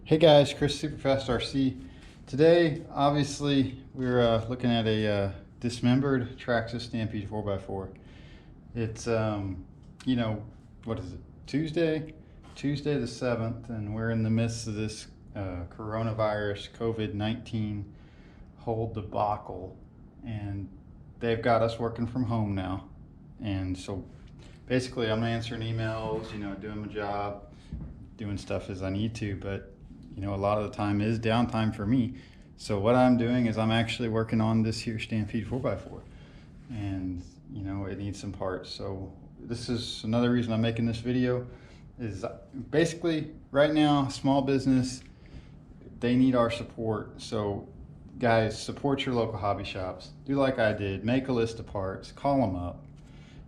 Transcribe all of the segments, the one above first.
Hey guys, Chris Superfast RC. Today, obviously, we're looking at a dismembered Traxxas Stampede 4x4. It's, what is it, Tuesday? Tuesday the 7th, and we're in the midst of this coronavirus, COVID-19 whole debacle. And they've got us working from home now. And so basically, I'm answering emails, doing my job, doing stuff as I need to, but a lot of the time is downtime for me. So what I'm doing is I'm actually working on this here Stampede 4x4, and it needs some parts. So this is another reason I'm making this video. Is basically right now, small business, they need our support. So guys, support your local hobby shops. Do like I did, make a list of parts, call them up.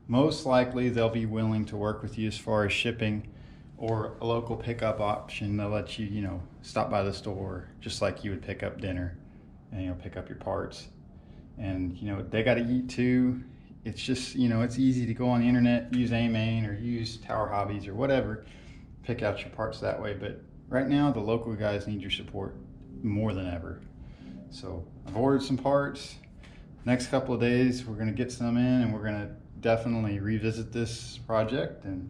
Most likely they'll be willing to work with you as far as shipping, or a local pickup option. They'll let you, stop by the store just like you would pick up dinner and, pick up your parts. And, they got to eat too. It's just, it's easy to go on the internet, use AMain or use Tower Hobbies or whatever, pick out your parts that way. But right now, the local guys need your support more than ever. So I've ordered some parts. Next couple of days, we're going to get some in, and we're going to definitely revisit this project, and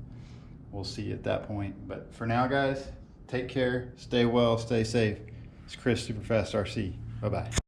we'll see at that point. But for now, guys, take care, stay well, stay safe. It's Chris Superfast RC. Bye-bye.